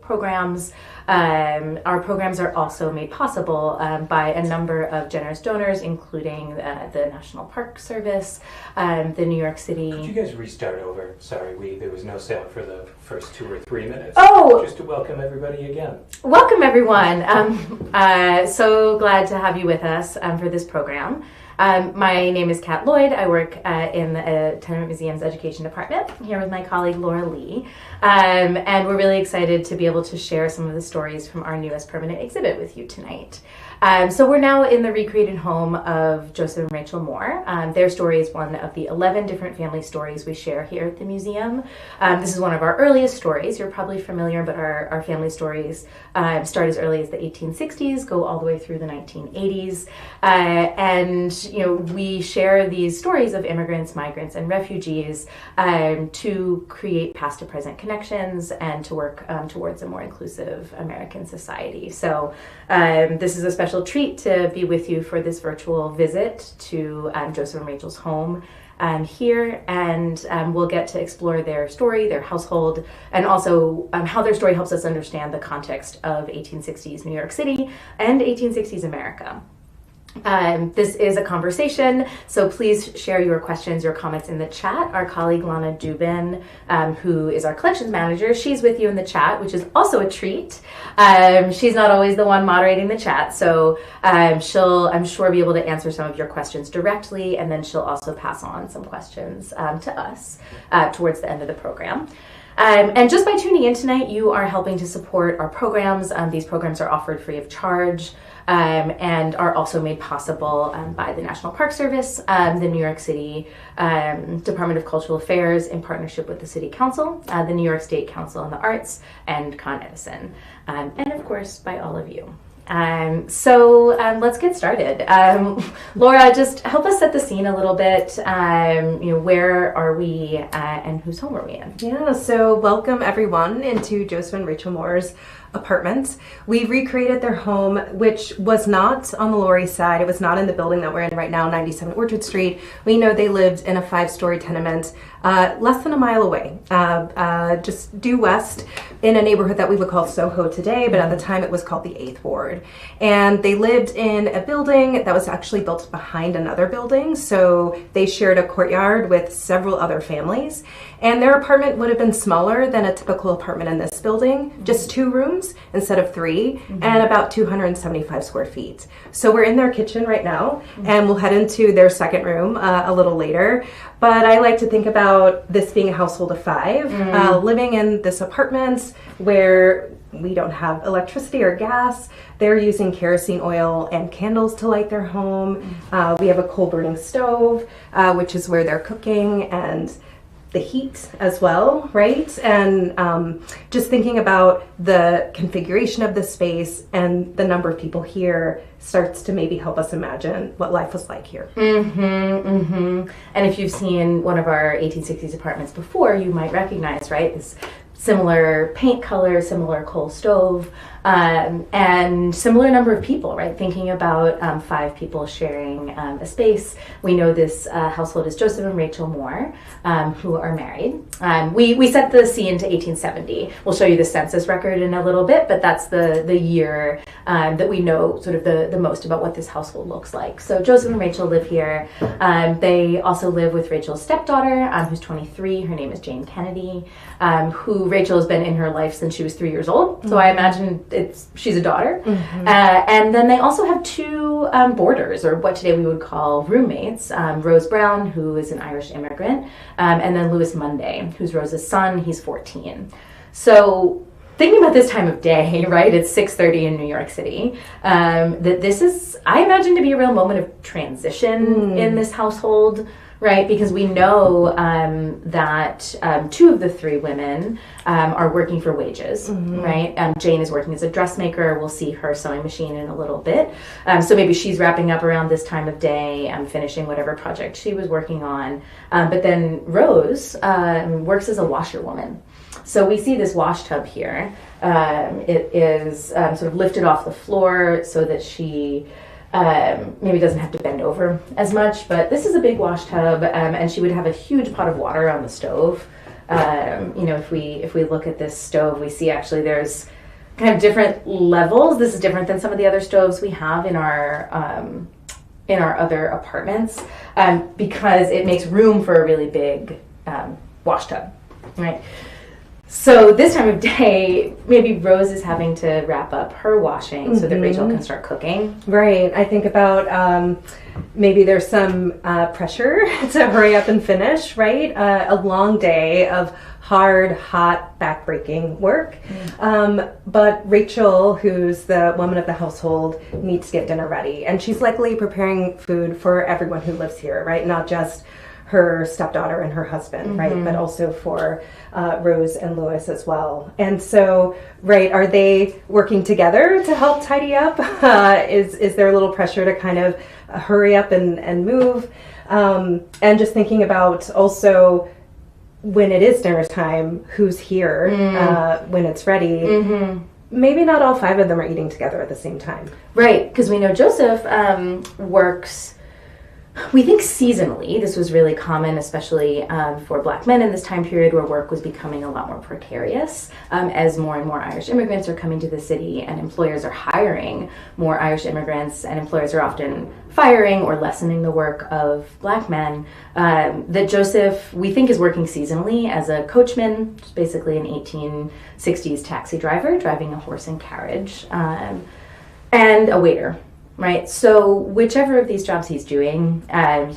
programs. Our programs are also made possible by a number of generous donors, including the National Park Service, the New York City. Could you guys restart over? Sorry, there was no sound for the first 2 or 3 minutes. Oh! Just to welcome everybody again. Welcome, everyone. So glad to have you with us for this program. My name is Kat Lloyd. I work in the Tenement Museum's Education Department here with my colleague Laura Lee. And we're really excited to be able to share some of the stories from our newest permanent exhibit with you tonight. So we're now in the recreated home of Joseph and Rachel Moore. Their story is one of the 11 different family stories we share here at the museum. This is one of our earliest stories. You're probably familiar, but our family stories start as early as the 1860s, go all the way through the 1980s. And, you know, we share these stories of immigrants, migrants, and refugees to create past to present connections and to work towards a more inclusive American society. So this is a special treat to be with you for this virtual visit to Joseph and Rachel's home here, and we'll get to explore their story, their household, and also how their story helps us understand the context of 1860s New York City and 1860s America. This is a conversation, so please share your questions, your comments in the chat. Our colleague Lana Dubin, who is our collections manager, she's with you in the chat, which is also a treat. She's not always the one moderating the chat, so she'll, I'm sure, be able to answer some of your questions directly, and then she'll also pass on some questions to us towards the end of the program. And just by tuning in tonight, you are helping to support our programs. These programs are offered free of charge and are also made possible by the National Park Service, the New York City Department of Cultural Affairs in partnership with the City Council, the New York State Council on the Arts, and Con Edison, and of course by all of you. So let's get started. Laura, just help us set the scene a little bit. You know, where are we and whose home are we in? Yeah, so welcome everyone into Joseph and Rachel Moore's apartments. We recreated their home, which was not on the Lower East Side. It was not in the building that we're in right now, 97 Orchard Street. We know they lived in a 5-story tenement less than a mile away, just due west in a neighborhood that we would call Soho today, but at the time it was called the 8th Ward. And they lived in a building that was actually built behind another building, so they shared a courtyard with several other families. And their apartment would have been smaller than a typical apartment in this building, just 2 rooms instead of 3, and about 275 square feet. So we're in their kitchen right now, and we'll head into their second room a little later. But I like to think about this being a household of 5, living in this apartment where we don't have electricity or gas. They're using kerosene oil and candles to light their home. We have a coal-burning stove, which is where they're cooking, and the heat as well, right? And just thinking about the configuration of the space and the number of people here starts to maybe help us imagine what life was like here. And if you've seen one of our 1860s apartments before, you might recognize, right, this similar paint color, similar coal stove, and similar number of people, right? Thinking about 5 people sharing a space. We know this household is Joseph and Rachel Moore, who are married. We set the scene to 1870. We'll show you the census record in a little bit, but that's the year that we know sort of the most about what this household looks like. So Joseph and Rachel live here. They also live with Rachel's stepdaughter, who's 23. Her name is Jane Kennedy, who Rachel has been in her life since she was 3 years old. So I imagine she's a daughter. And then they also have 2 boarders, or what today we would call roommates. Rose Brown, who is an Irish immigrant, and then Louis Monday, who's Rose's son. He's 14. So thinking about this time of day, right? It's 6:30 in New York City. That this is, I imagine, to be a real moment of transition in this household. Right, because we know that 2 of the 3 women are working for wages, right? Jane is working as a dressmaker. We'll see her sewing machine in a little bit. So maybe she's wrapping up around this time of day, finishing whatever project she was working on. But then Rose works as a washerwoman. So we see this wash tub here. It is sort of lifted off the floor so that she maybe doesn't have to bend over as much, but this is a big wash tub, and she would have a huge pot of water on the stove If we look at this stove, we see actually there's kind of different levels. This is different than some of the other stoves we have in our other apartments, because it makes room for a really big wash tub, right? So this time of day, maybe Rose is having to wrap up her washing so that Rachel can start cooking. Right. I think about maybe there's some pressure to hurry up and finish, right? A long day of hard, hot, back-breaking work. But Rachel, who's the woman of the household, needs to get dinner ready. And she's likely preparing food for everyone who lives here, right? Not just her stepdaughter and her husband, right? But also for Rose and Louis as well. And so, right, are they working together to help tidy up? Is there a little pressure to kind of hurry up and move? And just thinking about also when it is dinner time, who's here when it's ready. Maybe not all 5 of them are eating together at the same time. Right, because we know Joseph works, we think seasonally. This was really common, especially for Black men in this time period where work was becoming a lot more precarious as more and more Irish immigrants are coming to the city and employers are hiring more Irish immigrants, and employers are often firing or lessening the work of Black men. That Joseph, we think, is working seasonally as a coachman, which is basically an 1860s taxi driver driving a horse and carriage, and a waiter. Right, so whichever of these jobs he's doing,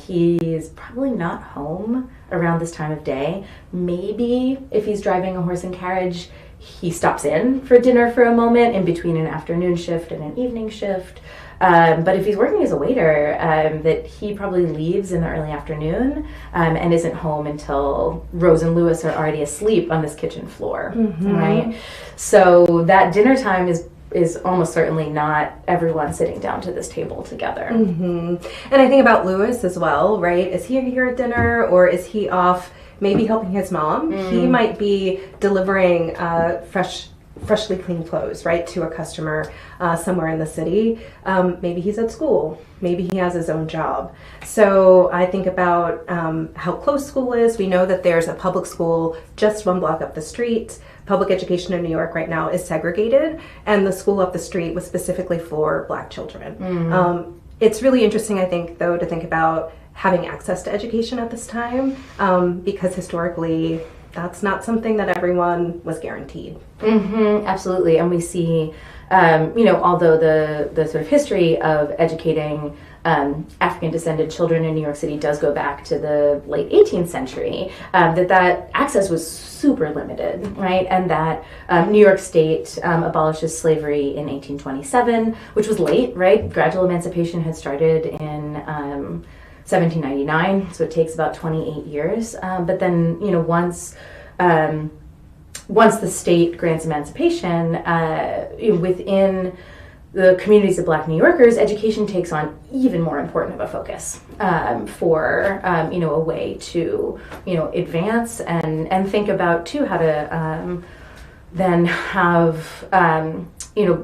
he's probably not home around this time of day. Maybe if he's driving a horse and carriage, he stops in for dinner for a moment in between an afternoon shift and an evening shift. But if he's working as a waiter, that he probably leaves in the early afternoon and isn't home until Rose and Louis are already asleep on this kitchen floor, right? So that dinner time is almost certainly not everyone sitting down to this table together. And I think about Louis as well, right? Is he here at dinner, or is he off maybe helping his mom? He might be delivering freshly cleaned clothes, right, to a customer somewhere in the city. Maybe he's at school. Maybe he has his own job. So I think about how close school is. We know that there's a public school just 1 block up the street. Public education in New York right now is segregated, and the school up the street was specifically for Black children. It's really interesting, I think, though, to think about having access to education at this time, because historically that's not something that everyone was guaranteed. Absolutely, and we see, although the sort of history of educating African-descended children in New York City does go back to the late 18th century, that access was super limited, right? And that New York State abolishes slavery in 1827, which was late, right? Gradual emancipation had started in 1799, so it takes about 28 years. But then, once the state grants emancipation, within the communities of Black New Yorkers, education takes on even more important of a focus for a way to advance and think about too how to then have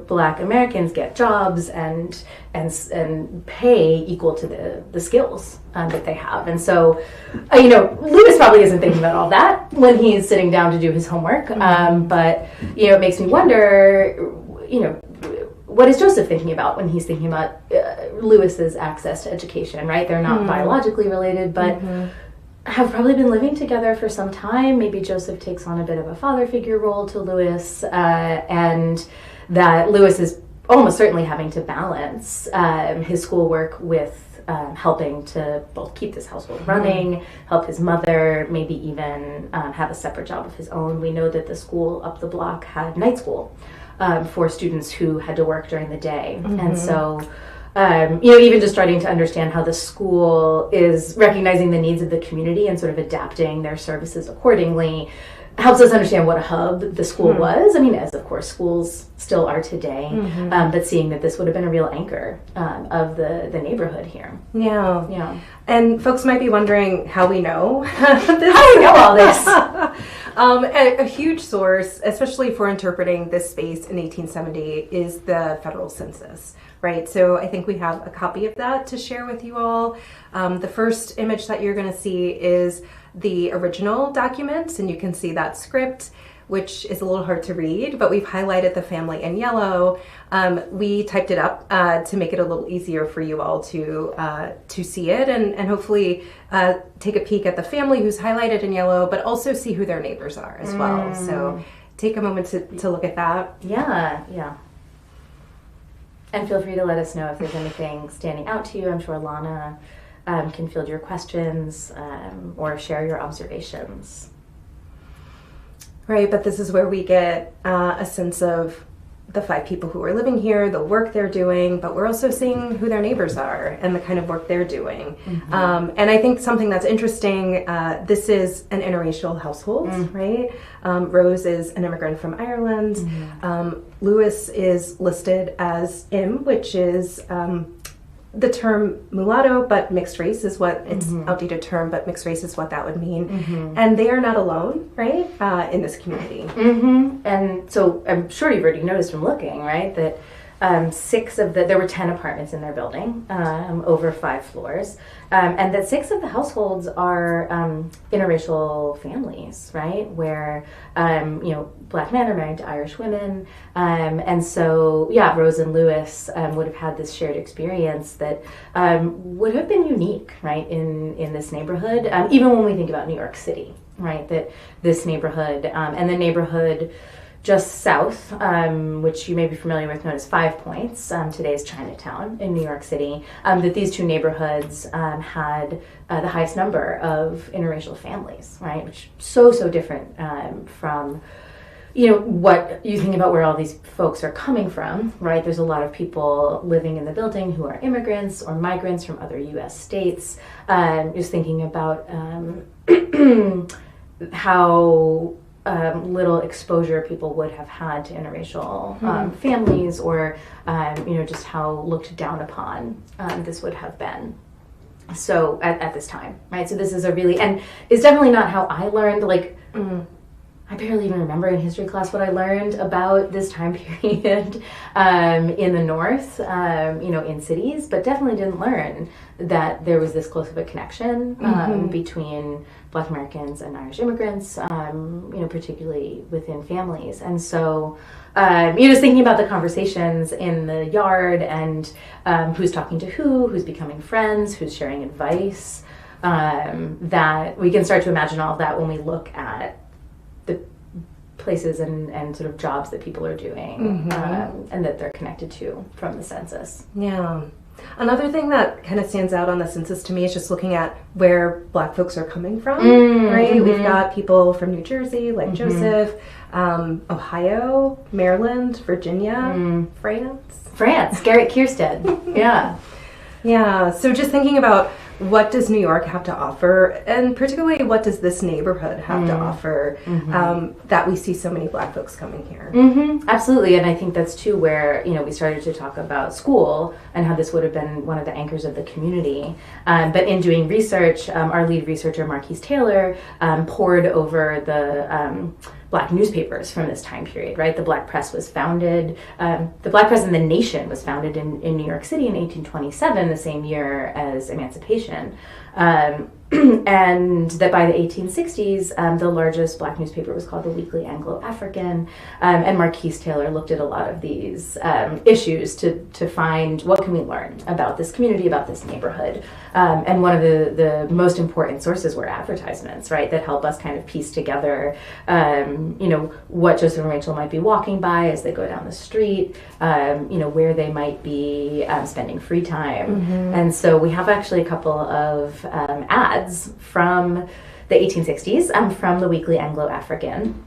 Black Americans get jobs and pay equal to the skills that they have. And so Louis probably isn't thinking about all that when he's sitting down to do his homework, but it makes me wonder what is Joseph thinking about when he's thinking about Louis's access to education, right? They're not biologically related, but have probably been living together for some time. Maybe Joseph takes on a bit of a father figure role to Louis, and that Louis is almost certainly having to balance his schoolwork with helping to both keep this household running, help his mother, maybe even have a separate job of his own. We know that the school up the block had night school for students who had to work during the day. And so, even just starting to understand how the school is recognizing the needs of the community and sort of adapting their services accordingly helps us understand what a hub the school was. I mean, as of course schools still are today, but seeing that this would have been a real anchor of the neighborhood here. Yeah. And folks might be wondering how we know this. How do we know all this? A huge source, especially for interpreting this space in 1870, is the federal census, right? So I think we have a copy of that to share with you all. The first image that you're going to see is the original documents, and you can see that script, which is a little hard to read, but we've highlighted the family in yellow. We typed it up to make it a little easier for you all to see it, and hopefully take a peek at the family who's highlighted in yellow, but also see who their neighbors are as well. So take a moment to look at that. Yeah. And feel free to let us know if there's anything standing out to you. I'm sure Lana can field your questions or share your observations. Right, but this is where we get a sense of the 5 people who are living here, the work they're doing, but we're also seeing who their neighbors are and the kind of work they're doing. And I think something that's interesting, this is an interracial household, right? Rose is an immigrant from Ireland. Lewis is listed as Im, which is the term mulatto, but mixed race is what, it's an outdated term, but mixed race is what that would mean. And they are not alone, right, in this community. And so I'm sure you've already noticed from looking, right, that there were 10 apartments in their building, over 5 floors, and that 6 of the households are interracial families, right, where, Black men are married to Irish women, and so, Rose and Lewis would have had this shared experience that would have been unique, right, in this neighborhood, even when we think about New York City, right, that this neighborhood, and the neighborhood just south, which you may be familiar with, known as 5 Points, today's Chinatown in New York City, that these 2 neighborhoods had the highest number of interracial families, right? Which is so different from, what you think about where all these folks are coming from, right? There's a lot of people living in the building who are immigrants or migrants from other U.S. states. Just thinking about how little exposure people would have had to interracial families, or just how looked down upon this would have been. So at this time, right? So this is and it's definitely not how I learned. I barely even remember in history class what I learned about this time period in the North, in cities, but definitely didn't learn that there was this close of a connection between Black Americans and Irish immigrants, particularly within families. And so, just thinking about the conversations in the yard and who's talking to who's becoming friends, who's sharing advice, that we can start to imagine all of that when we look at the places and sort of jobs that people are doing and that they're connected to from the census. Yeah. Another thing that kind of stands out on the census to me is just looking at where Black folks are coming from, right? We've got people from New Jersey, like Joseph, Ohio, Maryland, Virginia, France, Garrett Kierstead. Yeah, so just thinking about what does New York have to offer, and particularly what does this neighborhood have to offer, that we see so many Black folks coming here. Absolutely, and I think that's too where we started to talk about school and how this would have been one of the anchors of the community. But in doing research, our lead researcher Marquise Taylor pored over the Black newspapers from this time period, right? The Black press was founded, the Black press in the nation was founded in New York City in 1827, the same year as emancipation. And that by the 1860s, the largest Black newspaper was called the Weekly Anglo-African, and Marquise Taylor looked at a lot of these issues to find what can we learn about this community, about this neighborhood. And one of the most important sources were advertisements, right, that help us kind of piece together, what Joseph and Rachel might be walking by as they go down the street, where they might be spending free time. And so we have actually a couple of ads from the 1860s from the Weekly Anglo-African.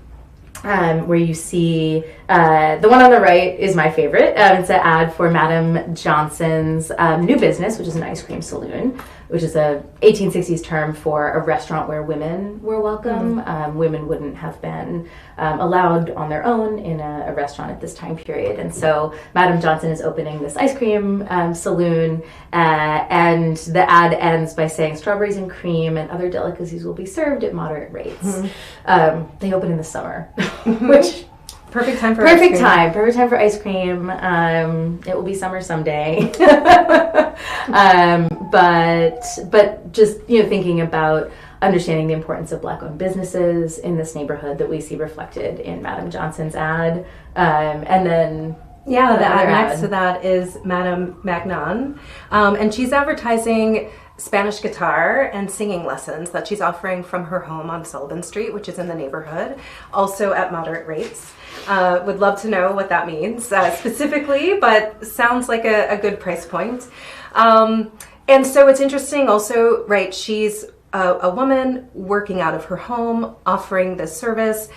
where you see the one on the right is my favorite. It's an ad for Madam Johnson's new business, which is an ice cream saloon, which is a 1860s term for a restaurant where women were welcome. Women wouldn't have been allowed on their own in a restaurant at this time period. And so Madam Johnson is opening this ice cream saloon, and the ad ends by saying strawberries and cream and other delicacies will be served at moderate rates. They open in the summer, which... Perfect time for Perfect time for ice cream. It will be summer someday. But just thinking about understanding the importance of Black-owned businesses in this neighborhood that we see reflected in Madam Johnson's ad, and then the ad next to that is Madame Magnon, and she's advertising Spanish guitar and singing lessons that she's offering from her home on Sullivan Street, which is in the neighborhood, also at moderate rates. Would love to know what that means specifically, but sounds like a good price point. And so it's interesting also, right, she's a woman working out of her home, offering this service.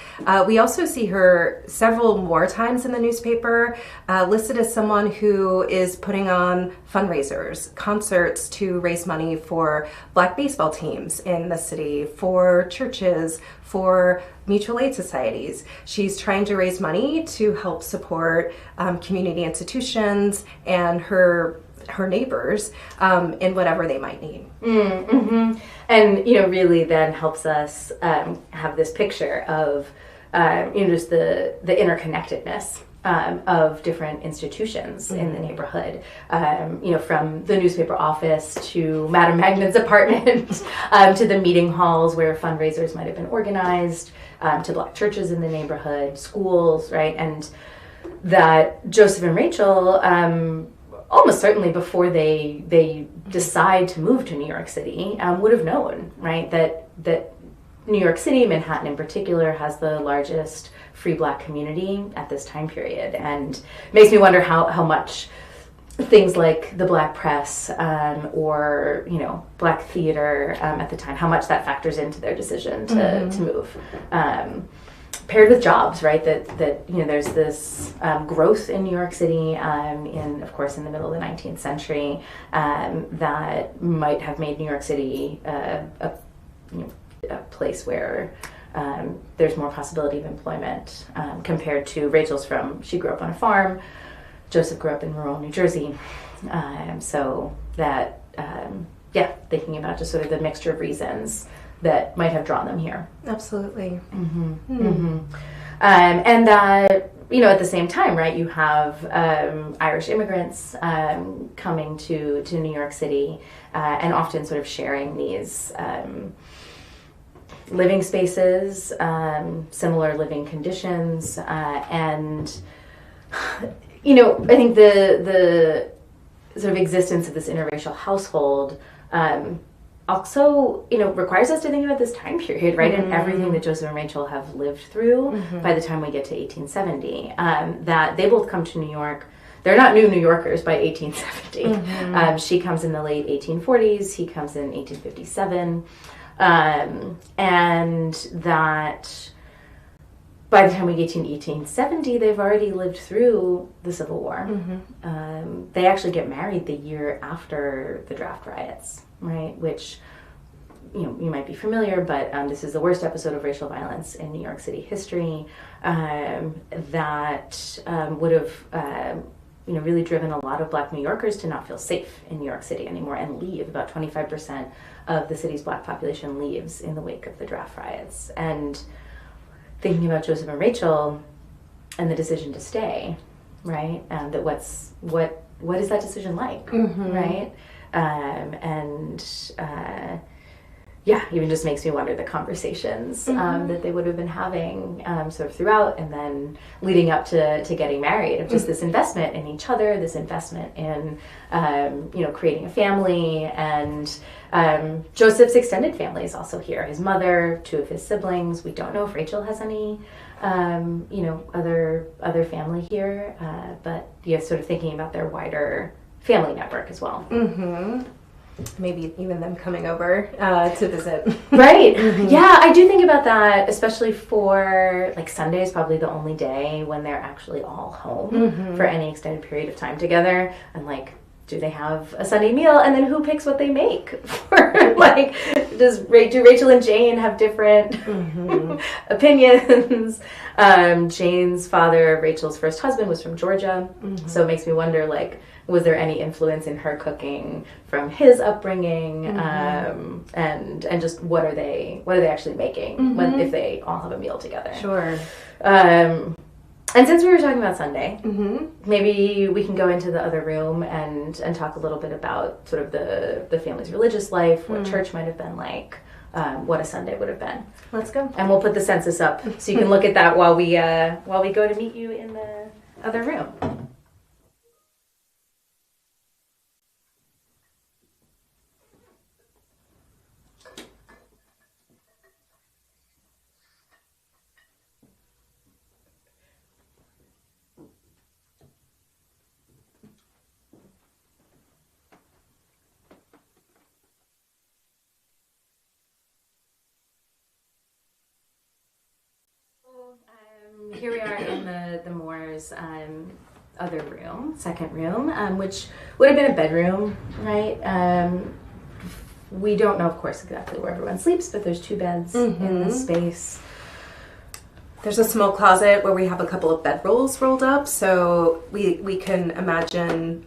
We also see her several more times in the newspaper, listed as someone who is putting on fundraisers, concerts to raise money for Black baseball teams in the city, for churches, for mutual aid societies. She's trying to raise money to help support community institutions and her neighbors in whatever they might need. And really then helps us have this picture of just the interconnectedness of different institutions in the neighborhood, from the newspaper office to Madame Magnon's apartment, to the meeting halls where fundraisers might have been organized, to Black churches in the neighborhood, schools, right? And that Joseph and Rachel, almost certainly before they decide to move to New York City, would have known, right, that New York City, Manhattan in particular, has the largest free Black community at this time period, and makes me wonder how much things like the Black press or Black theater at the time, how much that factors into their decision to move. Paired with jobs, right? That there's this growth in New York City, of course, in the middle of the 19th century, that might have made New York City a place where there's more possibility of employment compared to Rachel's she grew up on a farm. Joseph grew up in rural New Jersey, so that thinking about just sort of the mixture of reasons that might have drawn them here. Absolutely. And that, at the same time, right, you have Irish immigrants coming to New York City and often sort of sharing these living spaces, similar living conditions, and, I think the sort of existence of this interracial household also, requires us to think about this time period, right, and everything that Joseph and Rachel have lived through by the time we get to 1870, that they both come to New York. They're not new New Yorkers by 1870. She comes in the late 1840s, he comes in 1857, and that by the time we get to 1870, they've already lived through the Civil War. They actually get married the year after the draft riots, right? Which, you might be familiar, but this is the worst episode of racial violence in New York City history, that would have, really driven a lot of Black New Yorkers to not feel safe in New York City anymore and leave. About 25% of the city's Black population leaves in the wake of the draft riots. And thinking about Joseph and Rachel and the decision to stay, right? That what is that decision like, right? Even just makes me wonder the conversations that they would have been having sort of throughout and then leading up to getting married, of just this investment in each other, this investment in creating a family. And Joseph's extended family is also here. His mother, two of his siblings. We don't know if Rachel has any other family here, but sort of thinking about their wider family network as well. maybe even them coming over to visit. Right. Yeah, I do think about that, especially for like Sunday is probably the only day when they're actually all home for any extended period of time together. And like, do they have a Sunday meal? And then who picks what they make? Like, do Rachel and Jane have different opinions? Jane's father, Rachel's first husband, was from Georgia. So it makes me wonder, like, was there any influence in her cooking from his upbringing? And just what are they actually making if they all have a meal together? Sure. And since we were talking about Sunday, maybe we can go into the other room and talk a little bit about sort of the family's religious life, what church might have been like, what a Sunday would have been. Let's go. And we'll put the census up so you can look at that while we go to meet you in the other room. Here we are in the Moore's other room, second room, which would have been a bedroom, right? We don't know, of course, exactly where everyone sleeps, but there's 2 beds in this space. There's a small closet where we have a couple of bedrolls rolled up, so we can imagine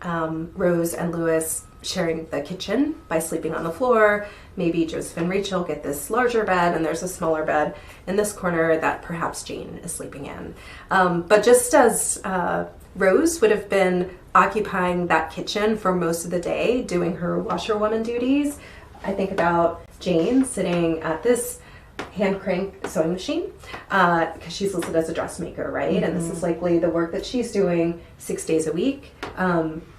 Rose and Lewis sharing the kitchen by sleeping on the floor. Maybe Joseph and Rachel get this larger bed, and there's a smaller bed in this corner that perhaps Jane is sleeping in. But just as Rose would have been occupying that kitchen for most of the day, doing her washerwoman duties, I think about Jane sitting at this hand crank sewing machine because she's listed as a dressmaker, right? And this is likely the work that she's doing 6 days a week,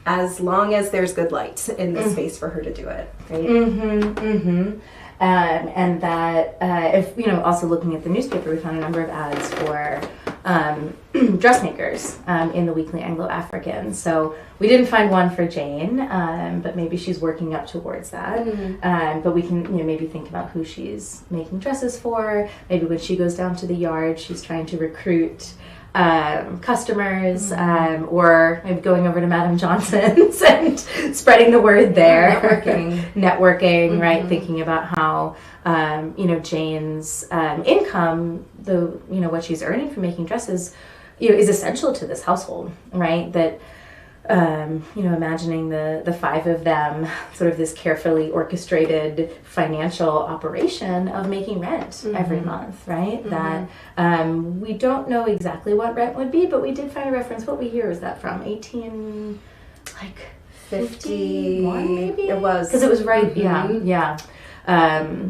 as long as there's good light in the space for her to do it, right? And that if also looking at the newspaper, we found a number of ads for dressmakers in the Weekly Anglo-African. So we didn't find one for Jane, but maybe she's working up towards that. But we can maybe think about who she's making dresses for. Maybe when she goes down to the yard, she's trying to recruit customers, or maybe going over to Madam Johnson's and spreading the word there. Networking, right? Thinking about how Jane's income, what she's earning from making dresses, is essential to this household, right? That imagining the 5 of them, sort of this carefully orchestrated financial operation of making rent every month, right? That we don't know exactly what rent would be, but we did find a reference. What year was that from? 1851 maybe? It was. Because it was right, yeah.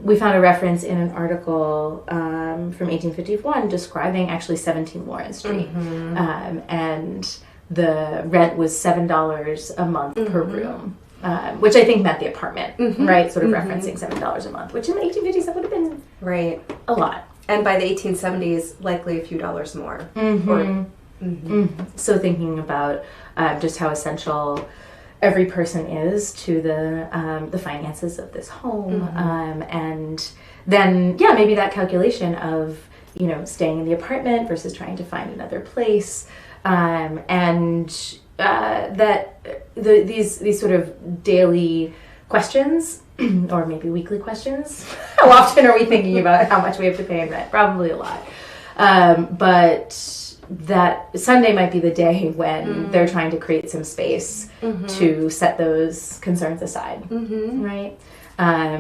We found a reference in an article from 1851 describing actually 17 Warren Street, and the rent was $7 a month per room, which I think meant the apartment, right? Sort of referencing $7 a month, which in the 1850s that would have been a lot. And by the 1870s, likely a few dollars more. So thinking about just how essential every person is to the finances of this home, and then maybe that calculation of staying in the apartment versus trying to find another place. And that these sort of daily questions, or maybe weekly questions. How often are we thinking about how much we have to pay in rent? Probably a lot. But that Sunday might be the day when they're trying to create some space to set those concerns aside, right? I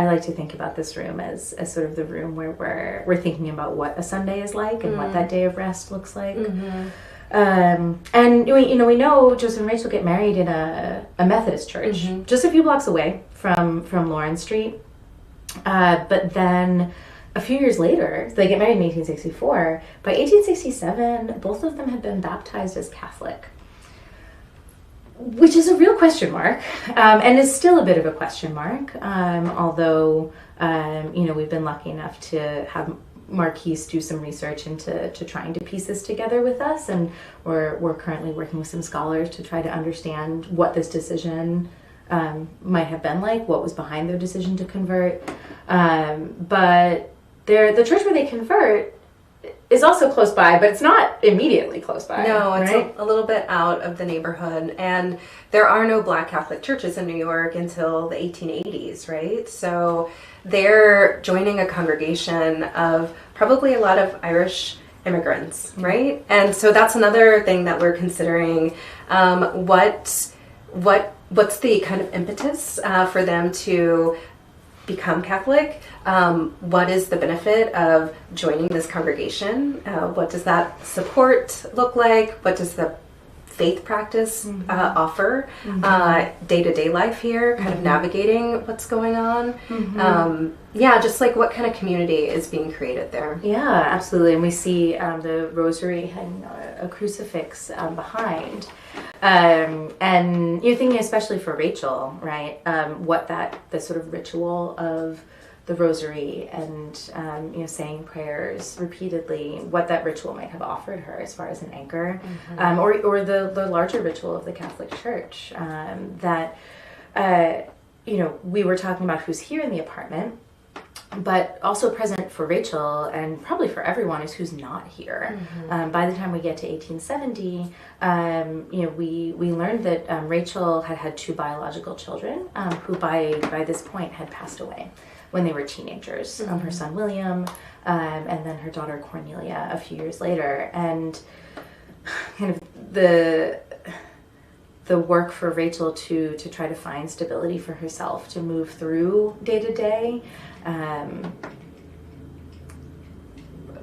like to think about this room as sort of the room where we're thinking about what a Sunday is like and what that day of rest looks like. And we know Joseph and Rachel get married in a Methodist church just a few blocks away from Lawrence Street. But then a few years later, they get married in 1864. By 1867, both of them had been baptized as Catholic, which is a real question mark, and is still a bit of a question mark, although, we've been lucky enough to have Marquise do some research into trying to piece this together with us, and we're currently working with some scholars to try to understand what this decision might have been like, what was behind their decision to convert. But the church where they convert is also close by, but it's not immediately close by. No, it's right? a little bit out of the neighborhood. And there are no Black Catholic churches in New York until the 1880s, right? So they're joining a congregation of probably a lot of Irish immigrants, right? And so that's another thing that we're considering. What's the kind of impetus for them to become Catholic? What is the benefit of joining this congregation? What does that support look like? What does the faith practice offer? Day-to-day life here, kind of navigating what's going on. Just like what kind of community is being created there. Yeah, absolutely. And we see the rosary and a crucifix behind. And you're thinking, especially for Rachel, right? What the sort of ritual of the rosary and saying prayers repeatedly, what that ritual might have offered her as far as an anchor, or the larger ritual of the Catholic Church that we were talking about who's here in the apartment. But also present for Rachel and probably for everyone is who's not here. By the time we get to 1870, we learned that Rachel had two biological children who by this point had passed away when they were teenagers. Her son William, and then her daughter Cornelia a few years later. And kind of the work for Rachel to try to find stability for herself, to move through day to day,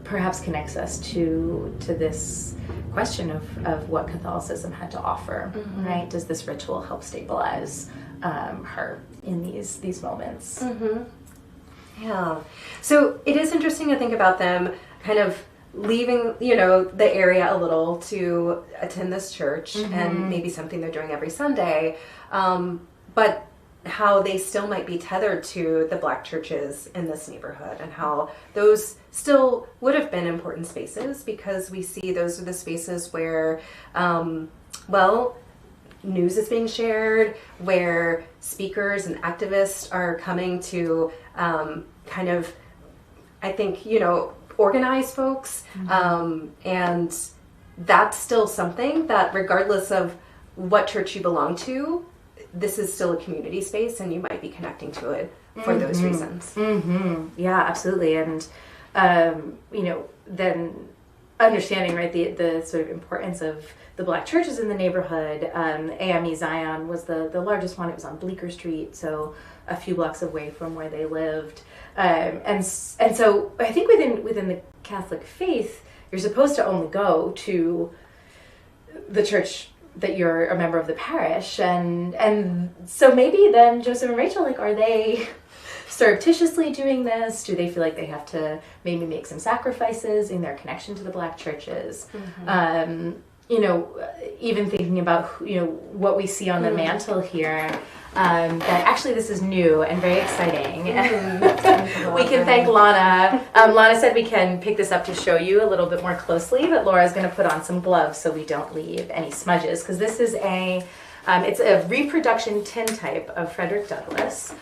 perhaps connects us to this question of what Catholicism had to offer, right? Does this ritual help stabilize her in these moments? Yeah. So it is interesting to think about them kind of leaving, the area a little to attend this church and maybe something they're doing every Sunday, but how they still might be tethered to the Black churches in this neighborhood and how those still would have been important spaces because we see those are the spaces where, news is being shared, where speakers and activists are coming to kind of, I think, organize folks. And that's still something that regardless of what church you belong to, this is still a community space and you might be connecting to it for those reasons. Yeah, absolutely. And, then understanding, right, the sort of importance of the Black churches in the neighborhood. AME Zion was the largest one. It was on Bleecker Street, so a few blocks away from where they lived. And so I think within the Catholic faith, you're supposed to only go to the church that you're a member of the parish, and so maybe then Joseph and Rachel, are they surreptitiously doing this? Do they feel like they have to maybe make some sacrifices in their connection to the Black churches? Even thinking about what we see on the mantle here. That actually this is new and very exciting. We can thank Lana. Lana said we can pick this up to show you a little bit more closely, but Laura's going to put on some gloves so we don't leave any smudges, because this is it's a reproduction tintype of Frederick Douglass,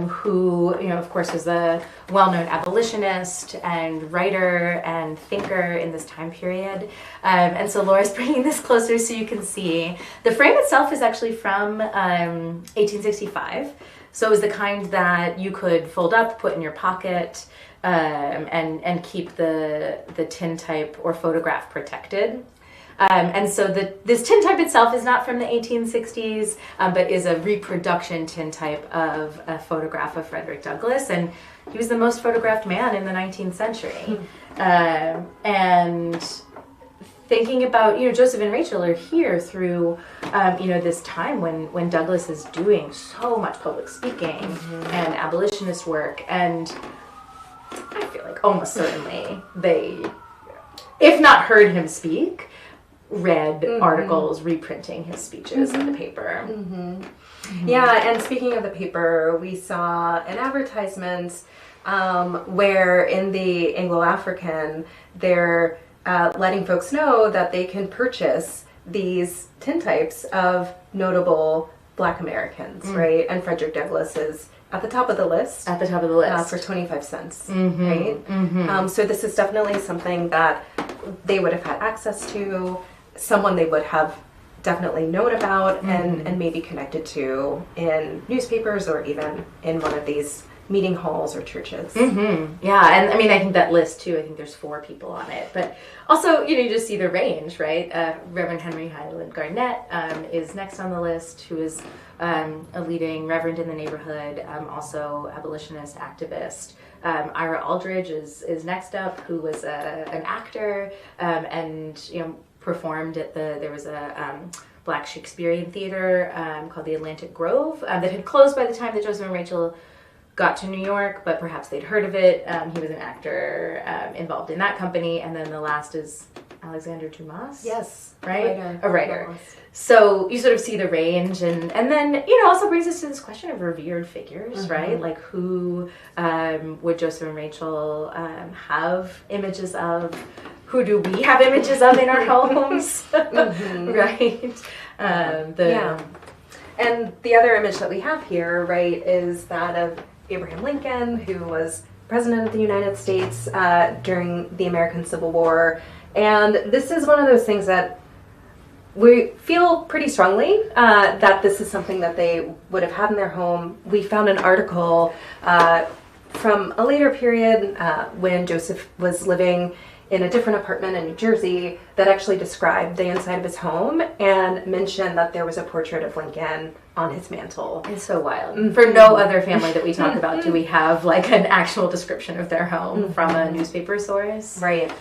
who, of course, was a well-known abolitionist and writer and thinker in this time period. And so Laura's bringing this closer so you can see. The frame itself is actually from 1865. So it was the kind that you could fold up, put in your pocket, and keep the tintype or photograph protected. And so this tintype itself is not from the 1860s, but is a reproduction tintype of a photograph of Frederick Douglass. And he was the most photographed man in the 19th century. And thinking about, Joseph and Rachel are here through, this time when Douglass is doing so much public speaking and abolitionist work. And I feel like almost certainly they, if not heard him speak, read articles reprinting his speeches in the paper. Yeah, and speaking of the paper, we saw an advertisement where in the Anglo-African, they're letting folks know that they can purchase these tintypes of notable Black Americans, right? And Frederick Douglass is at the top of the list. At the top of the list. For 25 cents, right? So this is definitely something that they would have had access to, someone they would have definitely known about and maybe connected to in newspapers or even in one of these meeting halls or churches. Yeah, and I mean, I think that list too, I think there's 4 people on it, but also, you just see the range, right? Reverend Henry Highland Garnett is next on the list, who is a leading reverend in the neighborhood, also abolitionist activist. Ira Aldridge is next up, who was an actor and performed at there was a Black Shakespearean theater called the Atlantic Grove that had closed by the time that Joseph and Rachel got to New York, but perhaps they'd heard of it. He was an actor involved in that company. And then the last is Alexander Dumas. Yes. Right? A writer. So you sort of see the range. And then, also brings us to this question of revered figures, right? Like who would Joseph and Rachel have images of? Who do we have images of in our homes? Right? And the other image that we have here, right, is that of Abraham Lincoln, who was president of the United States during the American Civil War. And this is one of those things that we feel pretty strongly that this is something that they would have had in their home. We found an article from a later period when Joseph was living in a different apartment in New Jersey that actually described the inside of his home and mentioned that there was a portrait of Lincoln on his mantle. It's so wild. For no other family that we talk about do we have like an actual description of their home from a newspaper source. Right.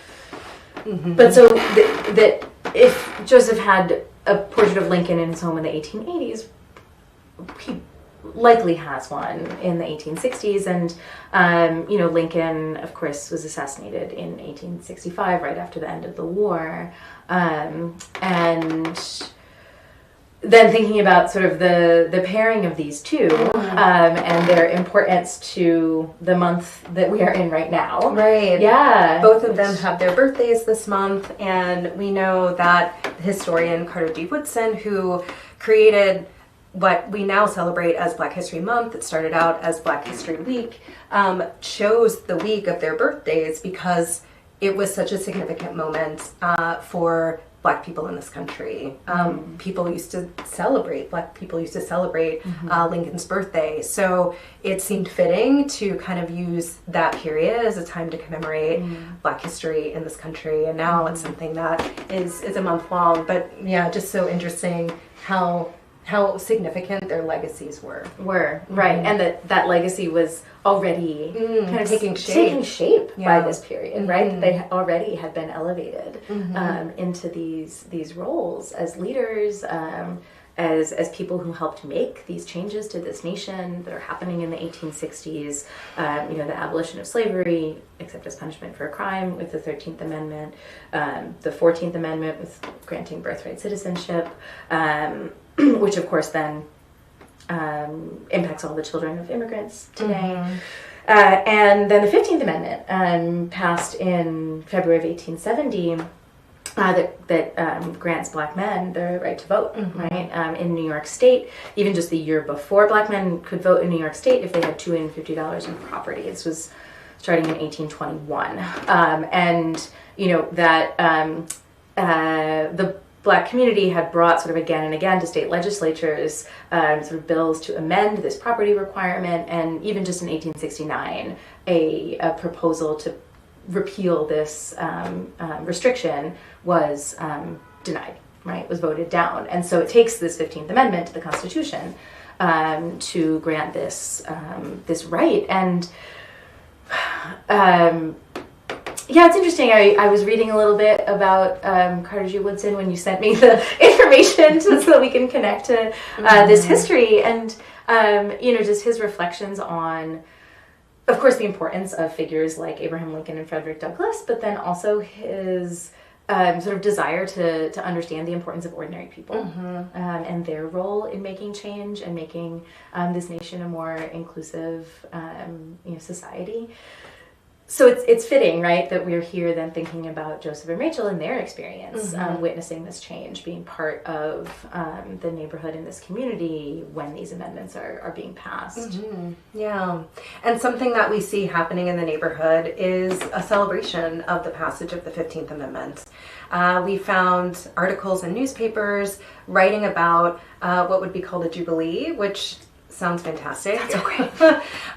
But so that if Joseph had a portrait of Lincoln in his home in the 1880s, he likely has one in the 1860s, and Lincoln, of course, was assassinated in 1865, right after the end of the war, and then thinking about sort of the pairing of these two and their importance to the month that we are in right now. Right. Yeah. Both of them have their birthdays this month, and we know that the historian Carter D. Woodson, who created what we now celebrate as Black History Month, it started out as Black History Week, chose the week of their birthdays because it was such a significant moment for Black people in this country. People used to celebrate, Black people used to celebrate Lincoln's birthday. So it seemed fitting to kind of use that period as a time to commemorate Black history in this country. And now it's something that is a month long. But yeah, just so interesting how significant their legacies were. Right, and that legacy was already kind of taking shape by this period, right? They already had been elevated into these roles as leaders, as people who helped make these changes to this nation that are happening in the 1860s. The abolition of slavery, except as punishment for a crime, with the 13th Amendment, the 14th Amendment with granting birthright citizenship, which of course then impacts all the children of immigrants today. And then the 15th Amendment, passed in February of 1870, that grants Black men the right to vote, right? In New York State, even just the year before, Black men could vote in New York State if they had $250 in property. This was starting in 1821. The Black community had brought sort of again and again to state legislatures sort of bills to amend this property requirement, and even just in 1869, a proposal to repeal this restriction was denied, right? Was voted down. And so it takes this 15th Amendment to the Constitution to grant this right. And it's interesting. I was reading a little bit about Carter G. Woodson when you sent me the information so that we can connect to this history, and just his reflections on, of course, the importance of figures like Abraham Lincoln and Frederick Douglass, but then also his sort of desire to understand the importance of ordinary people and their role in making change and making this nation a more inclusive society. So it's fitting, right, that we're here then thinking about Joseph and Rachel and their experience, witnessing this change, being part of the neighborhood in this community when these amendments are being passed. Yeah, and something that we see happening in the neighborhood is a celebration of the passage of the 15th Amendment. We found articles in newspapers writing about what would be called a jubilee, which sounds fantastic. That's okay.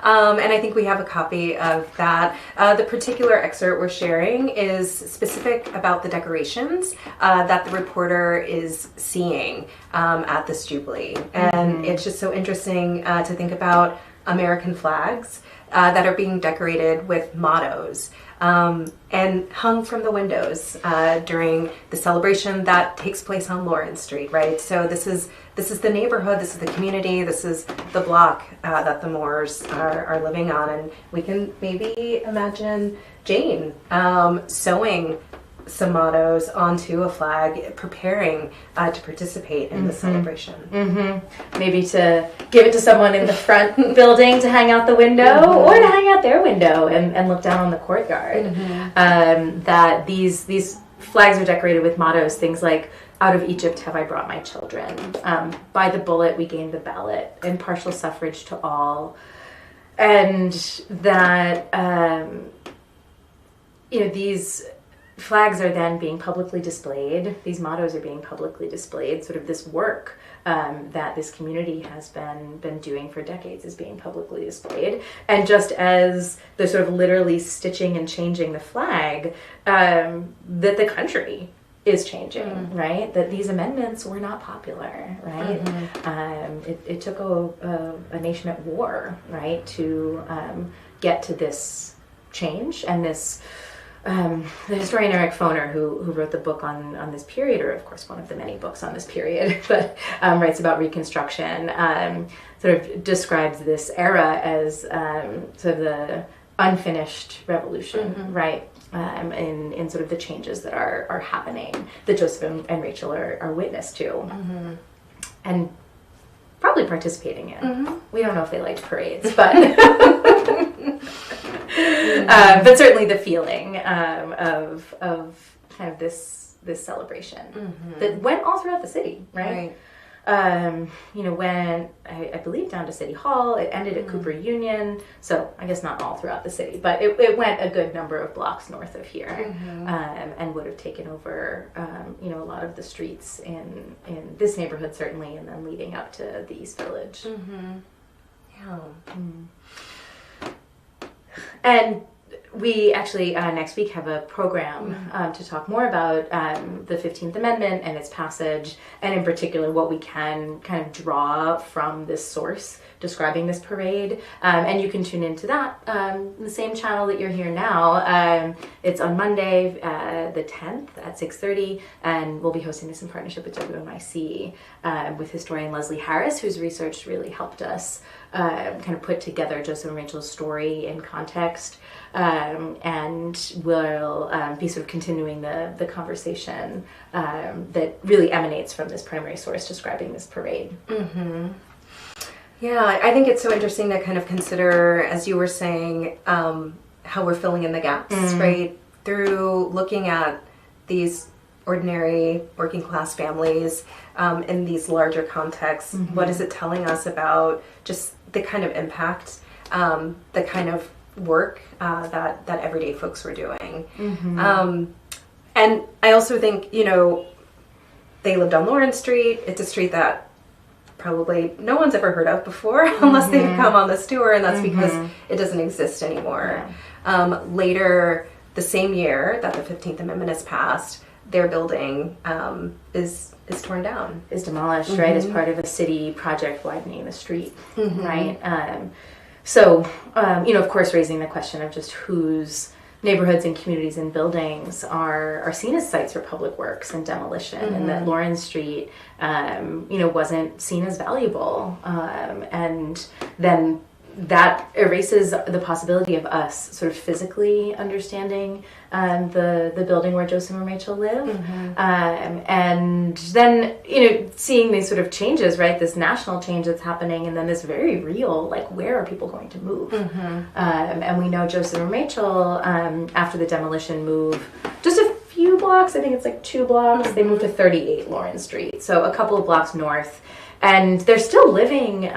And I think we have a copy of that. The particular excerpt we're sharing is specific about the decorations that the reporter is seeing at this Jubilee. And it's just so interesting to think about American flags that are being decorated with mottos and hung from the windows during the celebration that takes place on Lawrence Street, right? So this is the neighborhood, this is the community, this is the block that the Moores are living on, and we can maybe imagine Jane sewing some mottos onto a flag, preparing to participate in the celebration. Maybe to give it to someone in the front building to hang out the window, or to hang out their window and look down on the courtyard. That these flags are decorated with mottos, things like, "Out of Egypt have I brought my children," "By the bullet we gained the ballot," "Impartial suffrage to all," and that these flags are then being publicly displayed. These mottos are being publicly displayed. Sort of this work that this community has been doing for decades is being publicly displayed. And just as they're sort of literally stitching and changing the flag, that the country is changing, right? That these amendments were not popular, right? It took a nation at war, right, to get to this change and this. The historian Eric Foner, who wrote the book on this period, or of course one of the many books on this period, but writes about Reconstruction, sort of describes this era as sort of the unfinished revolution, right? In sort of the changes that are happening, that Joseph and Rachel are witness to, and probably participating in. We don't know if they liked parades, but. But certainly the feeling of kind of this celebration that went all throughout the city, right? Went I believe down to City Hall. It ended at Cooper Union, so I guess not all throughout the city, but it went a good number of blocks north of here, and would have taken over a lot of the streets in this neighborhood certainly, and then leading up to the East Village. Yeah. And we actually next week have a program to talk more about the 15th Amendment and its passage, and in particular what we can kind of draw from this source describing this parade. And you can tune into that, the same channel that you're here now. It's on Monday, the 10th at 6:30, and we'll be hosting this in partnership with WNYC with historian Leslie Harris, whose research really helped us kind of put together Joseph and Rachel's story in context, and we'll be sort of continuing the conversation that really emanates from this primary source describing this parade. Yeah, I think it's so interesting to kind of consider, as you were saying, how we're filling in the gaps, right? Through looking at these ordinary working class families in these larger contexts. What is it telling us about just the kind of impact, the kind of work that everyday folks were doing? And I also think, they lived on Lawrence Street. It's a street that probably no one's ever heard of before unless they've come on this tour, and that's because it doesn't exist anymore. Later, the same year that the 15th Amendment is passed, their building is torn down. Is demolished, right, as part of a city project widening the street, right? So, of course, raising the question of just whose neighborhoods and communities and buildings are seen as sites for public works and demolition, and that Lawrence Street, wasn't seen as valuable. And then that erases the possibility of us sort of physically understanding the building where Joseph and Rachel live. And then, seeing these sort of changes, right? This national change that's happening, and then this very real, like, where are people going to move? And we know Joseph and Rachel, after the demolition, move just a few blocks. I think it's like 2 blocks. They moved to 38 Lawrence Street, so a couple of blocks north. And they're still living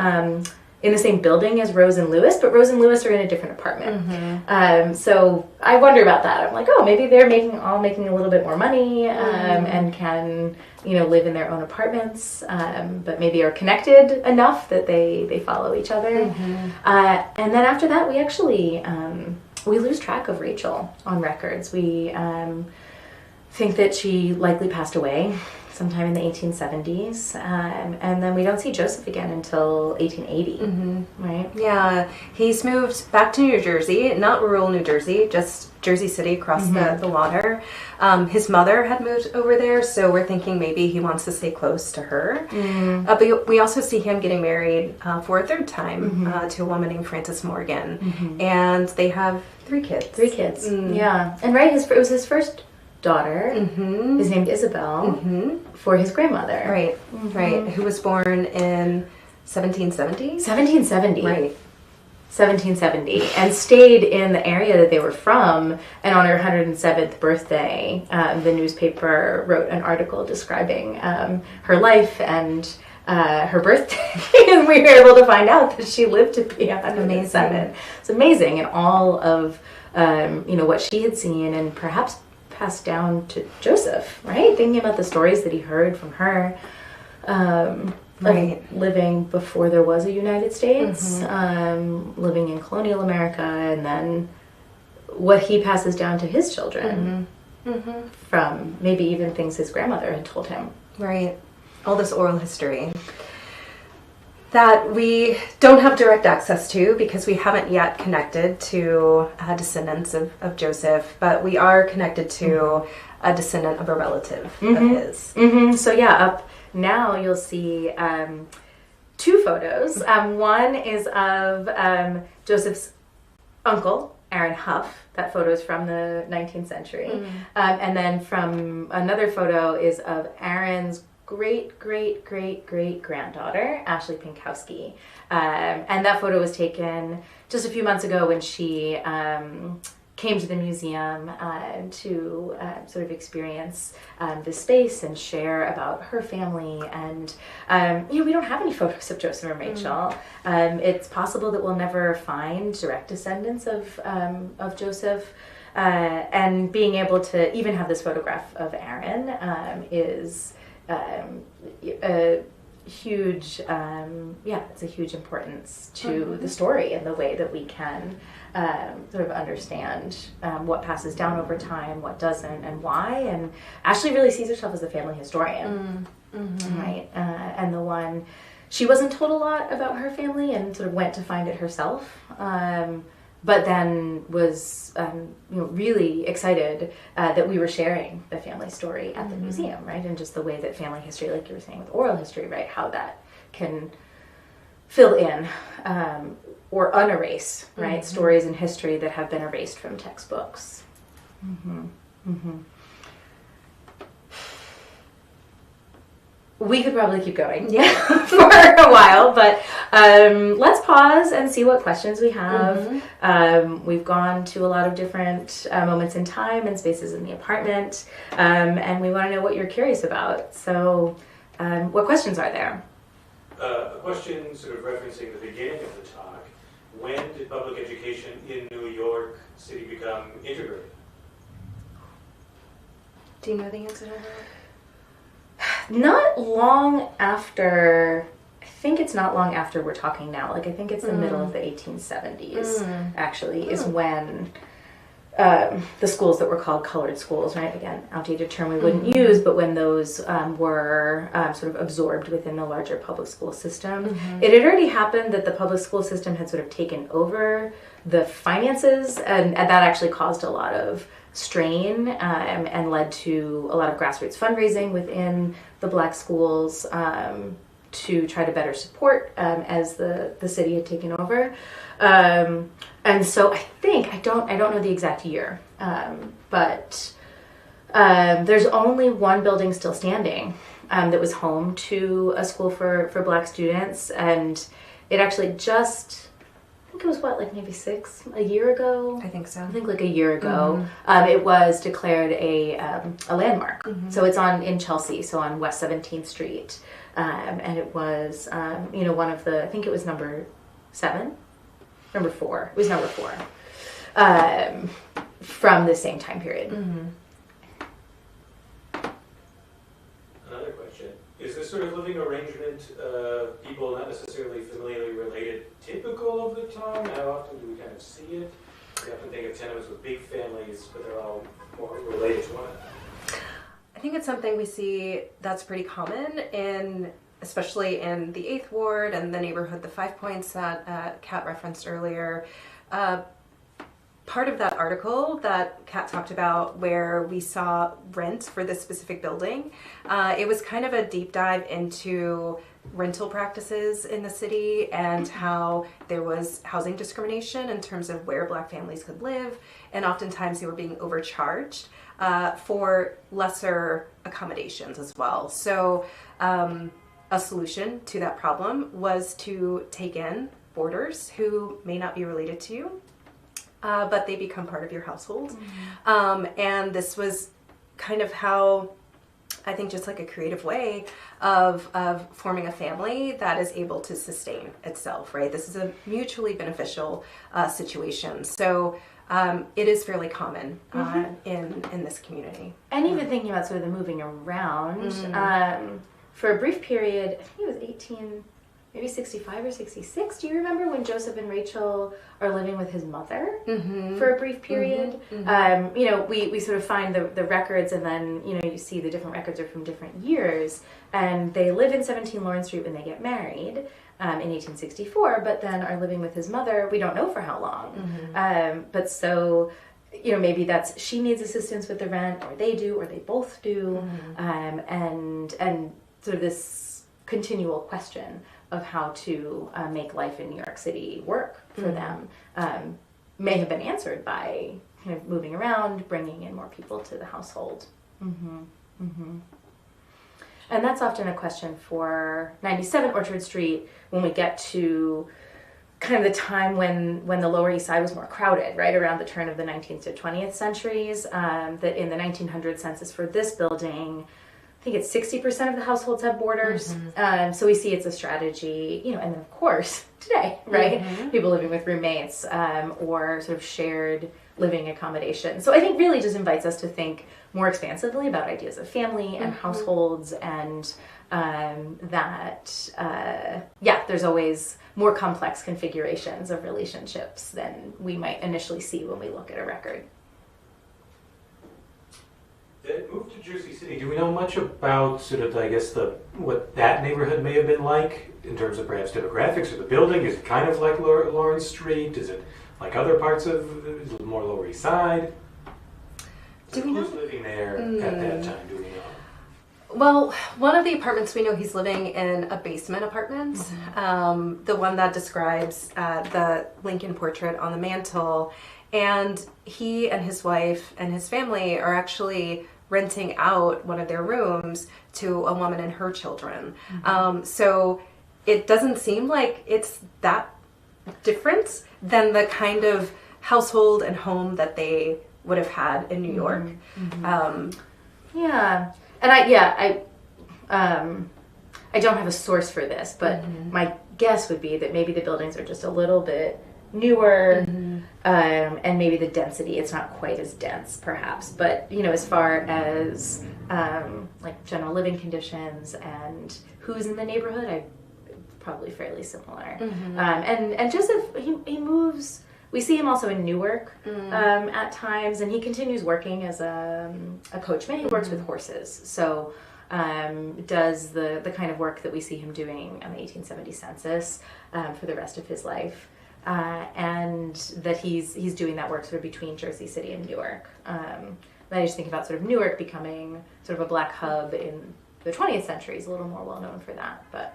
in the same building as Rose and Lewis, but Rose and Lewis are in a different apartment. So I wonder about that. I'm like, oh, maybe they're making a little bit more money and can, live in their own apartments, but maybe are connected enough that they follow each other. And then after that, we actually we lose track of Rachel on records. We think that she likely passed away sometime in the 1870s, and then we don't see Joseph again until 1880, right? Yeah, he's moved back to New Jersey, not rural New Jersey, just Jersey City across the water. His mother had moved over there, so we're thinking maybe he wants to stay close to her. But we also see him getting married for a 3rd time to a woman named Frances Morgan, and they have 3 kids. 3 kids, yeah. And right, it was his first daughter is named Isabel for his grandmother. Right, who was born in 1770? 1770. Right. 1770, and stayed in the area that they were from. And on her 107th birthday, the newspaper wrote an article describing her life and her birthday, and we were able to find out that she lived to be 107. It's amazing, and all of what she had seen, and perhaps passed down to Joseph, right? Thinking about the stories that he heard from her, living before there was a United States, living in colonial America, and then what he passes down to his children from maybe even things his grandmother had told him. Right. All this oral history that we don't have direct access to because we haven't yet connected to descendants of Joseph, but we are connected to a descendant of a relative of his. So yeah, up now you'll see 2 photos. One is of Joseph's uncle, Aaron Huff. That photo is from the 19th century. And then from another photo is of Aaron's great-great-great-great-granddaughter, Ashley Pinkowski. And that photo was taken just a few months ago when she came to the museum to sort of experience this space and share about her family. And, we don't have any photos of Joseph and Rachel. It's possible that we'll never find direct descendants of Joseph. And being able to even have this photograph of Aaron is a huge, it's a huge importance to the story and the way that we can sort of understand what passes down over time, what doesn't, and why. And Ashley really sees herself as a family historian, right? And the one, she wasn't told a lot about her family and sort of went to find it herself. But then was really excited that we were sharing the family story at the museum, right? And just the way that family history, like you were saying with oral history, right? How that can fill in or unerase, right? Stories in history that have been erased from textbooks. We could probably keep going for a while, but let's pause and see what questions we have. We've gone to a lot of different moments in time and spaces in the apartment, and we want to know what you're curious about. So what questions are there? A question sort of referencing the beginning of the talk. When did public education in New York City become integrated? Do you know the answer to that? Not long after, I think it's not long after we're talking now. Like, I think it's the middle of the 1870s, actually, is when the schools that were called colored schools, right? Again, outdated term we wouldn't use, but when those were sort of absorbed within the larger public school system. It had already happened that the public school system had sort of taken over the finances, and that actually caused a lot of strain and led to a lot of grassroots fundraising within the Black schools. to try to better support as the city had taken over. And so I don't know the exact year, but there's only one building still standing that was home to a school for Black students, and it actually just, I think it was like maybe a year ago? I think so. I think like a year ago, it was declared a landmark. So it's in Chelsea, so on West 17th Street. And it was, one of I think it was number 4. It was number 4 from the same time period. Another question. Is this sort of living arrangement, people not necessarily familiarly related, typical of the time? How often do we kind of see it? We often think of tenements with big families, but they're all more related to one another. I think it's something we see that's pretty common especially in the 8th Ward and the neighborhood, the 5 Points that Kat referenced earlier. Part of that article that Kat talked about where we saw rent for this specific building, it was kind of a deep dive into rental practices in the city and how there was housing discrimination in terms of where Black families could live, and oftentimes they were being overcharged for lesser accommodations as well. So a solution to that problem was to take in boarders who may not be related to you, but they become part of your household. And this was kind of how, I think, just like a creative way of forming a family that is able to sustain itself, right? This is a mutually beneficial situation. So it is fairly common in this community. And even thinking about sort of the moving around, for a brief period, I think it was maybe 65 or 66. Do you remember when Joseph and Rachel are living with his mother for a brief period? We sort of find the records, and then, you see the different records are from different years, and they live in 17 Lawrence Street when they get married in 1864, but then are living with his mother, we don't know for how long. But so, maybe that's, she needs assistance with the rent, or they do, or they both do, and sort of this continual question of how to make life in New York City work for them may have been answered by kind of moving around, bringing in more people to the household. And that's often a question for 97 Orchard Street when we get to kind of the time when the Lower East Side was more crowded, right around the turn of the 19th to 20th centuries, that in the 1900 census for this building, I think it's 60% of the households have boarders. So we see it's a strategy, and then of course today, right? People living with roommates or sort of shared living accommodations. So I think really just invites us to think more expansively about ideas of family and households, and there's always more complex configurations of relationships than we might initially see when we look at a record. The move to Jersey City, do we know much about sort of, I guess, what that neighborhood may have been like in terms of perhaps demographics of the building? Is it kind of like Lawrence Street? Is it like other parts of more Lower East Side? Do we know? Who's living there at that time, do we know? Well, one of the apartments we know he's living in a basement apartment. The one that describes the Lincoln portrait on the mantle. And he and his wife and his family are actually renting out one of their rooms to a woman and her children. So it doesn't seem like it's that different than the kind of household and home that they would have had in New York. And I don't have a source for this, but my guess would be that maybe the buildings are just a little bit newer, and maybe the density, it's not quite as dense perhaps, but as far as like general living conditions and who's in the neighborhood, probably fairly similar. And Joseph, he moves, we see him also in Newark at times, and he continues working as a coachman. He works with horses, so does the kind of work that we see him doing on the 1870 census for the rest of his life. And that he's doing that work sort of between Jersey City and Newark. I just think about sort of Newark becoming sort of a Black hub in the 20th century is a little more well known for that. But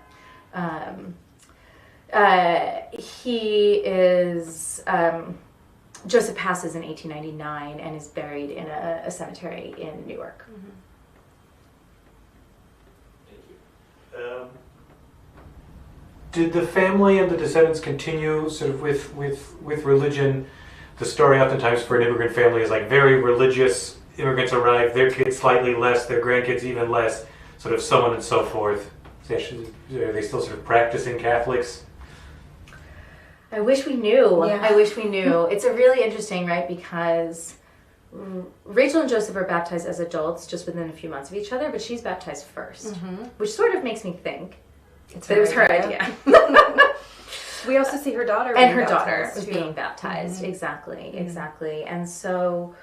He is Joseph passes in 1899 and is buried in a cemetery in New York. Thank you. Did the family and the descendants continue sort of with religion? The story oftentimes for an immigrant family is like very religious. Immigrants arrive, their kids slightly less, their grandkids even less, sort of so on and so forth. Are they still sort of practicing Catholics? I wish we knew. Yeah. I wish we knew. It's a really interesting, right? Because Rachel and Joseph are baptized as adults just within a few months of each other, but she's baptized first, which sort of makes me think that it was her idea. We also see her daughter. And her daughter was being baptized. Exactly. And so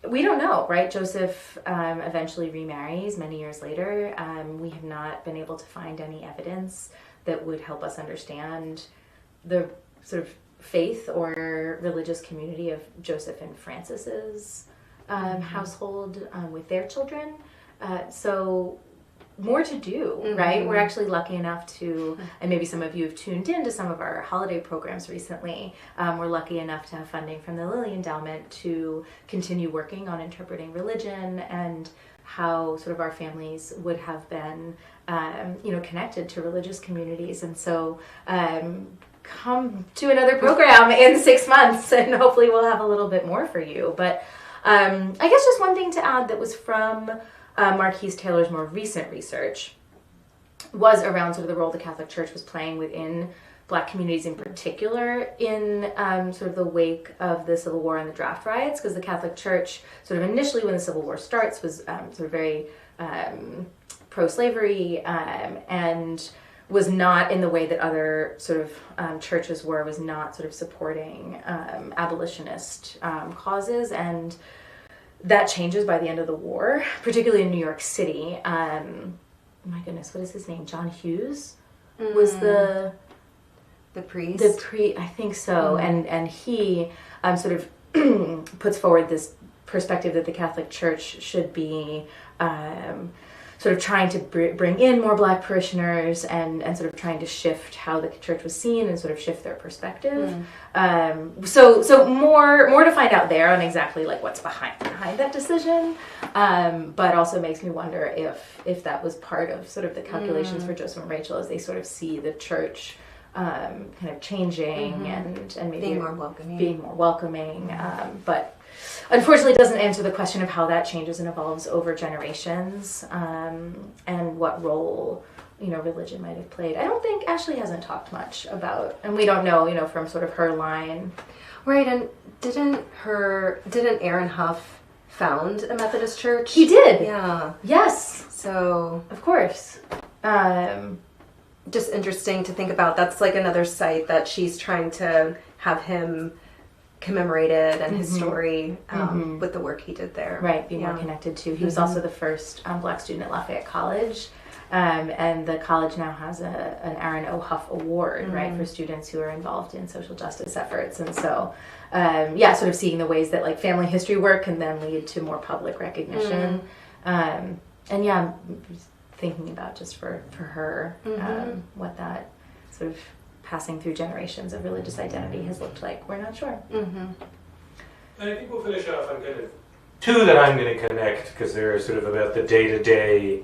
we don't know, right? Joseph eventually remarries many years later. We have not been able to find any evidence that would help us understand the sort of faith or religious community of Joseph and Frances's household with their children. So more to do, right? We're actually lucky enough to, and maybe some of you have tuned in to some of our holiday programs recently, we're lucky enough to have funding from the Lilly Endowment to continue working on interpreting religion and how sort of our families would have been, connected to religious communities. And so come to another program in 6 months and hopefully we'll have a little bit more for you. But I guess just one thing to add that was from Marquise Taylor's more recent research was around sort of the role the Catholic Church was playing within Black communities in particular in sort of the wake of the Civil War and the draft riots, because the Catholic Church sort of initially when the Civil War starts was sort of very pro-slavery and was not in the way that other sort of churches were, was not sort of supporting abolitionist causes, and that changes by the end of the war, particularly in New York City. My goodness, what is his name? John Hughes was the priest. I think so. And he sort of puts forward this perspective that the Catholic Church should be sort of trying to bring in more Black parishioners and sort of trying to shift how the church was seen and sort of shift their perspective. So more to find out there on exactly like what's behind that decision, but also makes me wonder if that was part of sort of the calculations for Joseph and Rachel as they sort of see the church kind of changing and maybe being more welcoming. But unfortunately, it doesn't answer the question of how that changes and evolves over generations, and what role religion might have played. I don't think Ashley hasn't talked much about, and we don't know from sort of her line. Right, and didn't Aaron Huff found a Methodist church? He did. Yeah. Yes. So of course. Just interesting to think about. That's like another site that she's trying to have him commemorated and his story with the work he did there. Right, be more connected to. He was also the first Black student at Lafayette College, and the college now has an Aaron O. Huff Award, right, for students who are involved in social justice efforts. And so, sort of seeing the ways that like family history work can then lead to more public recognition. Thinking about just for her what that sort of passing through generations of religious identity has looked like. We're not sure. And I think we'll finish off on kind of two that I'm going to connect because they're sort of about the day-to-day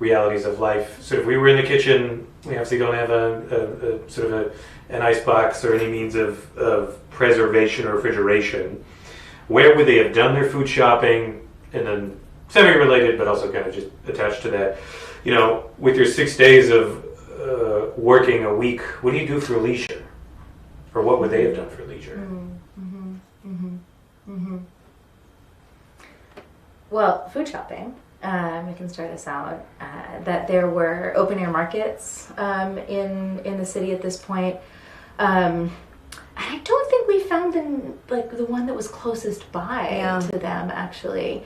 realities of life. Sort of we were in the kitchen. We obviously don't have a sort of an icebox or any means of preservation or refrigeration. Where would they have done their food shopping? And then semi-related, but also kind of just attached to that. With your 6 days of working a week, what do you do for leisure? Or what would they have done for leisure? Well, food shopping. We can start us out. That there were open air markets in the city at this point. I don't think we found them like the one that was closest by to them actually.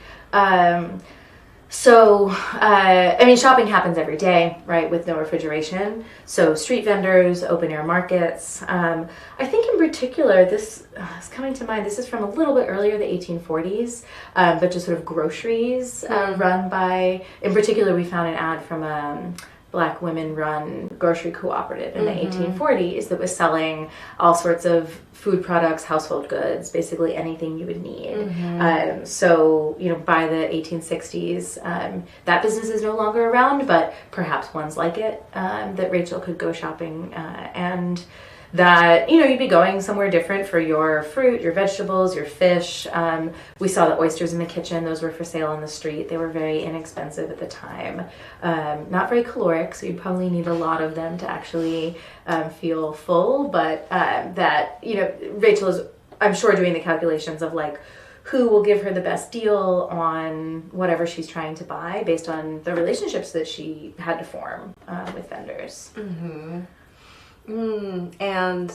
So, shopping happens every day, right, with no refrigeration. So street vendors, open air markets. I think in particular, this is coming to mind, this is from a little bit earlier, the 1840s, but just sort of groceries run by, in particular, we found an ad from Black women-run grocery cooperative in the 1840s that was selling all sorts of food products, household goods, basically anything you would need. So, by the 1860s, that business is no longer around, but perhaps ones like it, that Rachel could go shopping and that, you'd be going somewhere different for your fruit, your vegetables, your fish. We saw the oysters in the kitchen. Those were for sale on the street. They were very inexpensive at the time. Not very caloric, so you'd probably need a lot of them to actually feel full. But Rachel is, I'm sure, doing the calculations of like, who will give her the best deal on whatever she's trying to buy based on the relationships that she had to form with vendors. And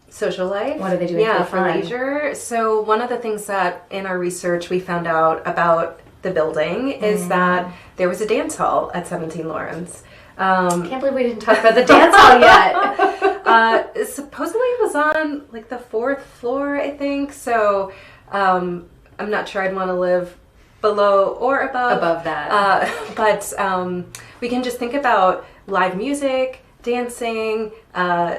social life. What are they doing for leisure? So one of the things that in our research we found out about the building is that there was a dance hall at 17 Lawrence. Can't believe we didn't talk about the dance hall yet. Supposedly it was on like the 4th floor, I think. So I'm not sure I'd want to live below or above that. But we can just think about live music, dancing,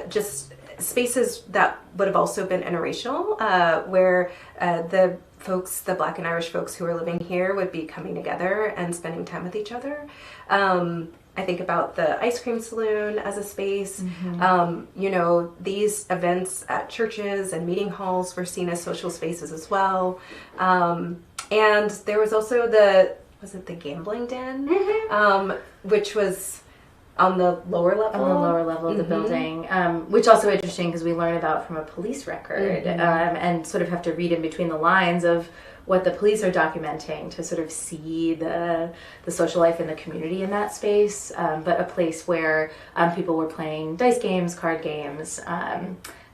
just spaces that would have also been interracial, where the Black and Irish folks who are living here would be coming together and spending time with each other. I think about the ice cream saloon as a space. These events at churches and meeting halls were seen as social spaces as well. And there was also the gambling den, which was on the lower level? On the lower level of the building, which also interesting because we learn about from a police record and sort of have to read in between the lines of what the police are documenting to sort of see the social life in the community in that space, but a place where people were playing dice games, card games,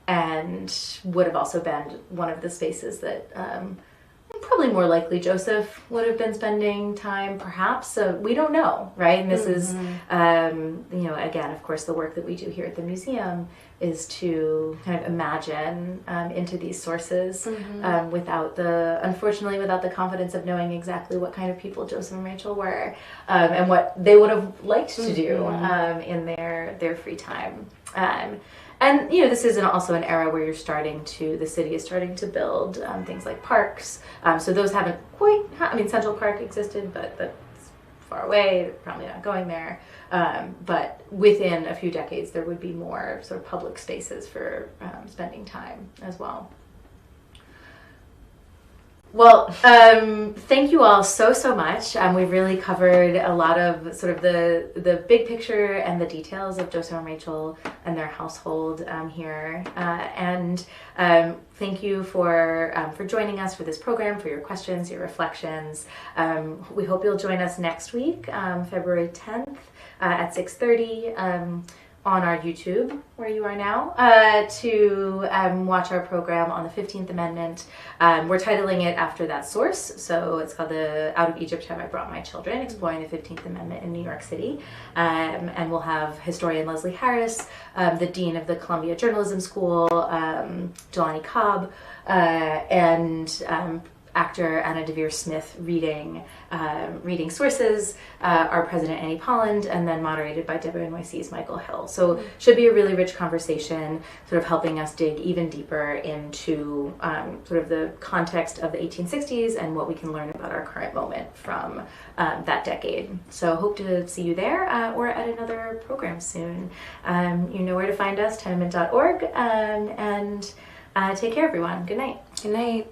and would have also been one of the spaces that probably more likely Joseph would have been spending time, perhaps. So we don't know, right? And this is, again, of course, the work that we do here at the museum is to kind of imagine into these sources unfortunately, without the confidence of knowing exactly what kind of people Joseph and Rachel were and what they would have liked to do in their free time. And, this is also an era where the city is starting to build things like parks. So those haven't quite, Central Park existed, but that's far away, probably not going there. But within a few decades, there would be more sort of public spaces for spending time as well. Well, thank you all so much. We've really covered a lot of sort of the big picture and the details of Joseph and Rachel and their household here. And thank you for joining us for this program, for your questions, your reflections. We hope you'll join us next week, February 10th at 6:30. On our YouTube, where you are now, to watch our program on the 15th Amendment. We're titling it after that source, so it's called the Out of Egypt Have I Brought My Children, exploring the 15th Amendment in New York City. And we'll have historian Leslie Harris, the Dean of the Columbia Journalism School, Jelani Cobb, and actor Anna Devere Smith reading sources, our president Annie Polland, and then moderated by WNYC's Michael Hill. So should be a really rich conversation, sort of helping us dig even deeper into sort of the context of the 1860s and what we can learn about our current moment from that decade. So hope to see you there or at another program soon. You know where to find us, tenement.org, and take care, everyone. Good night. Good night.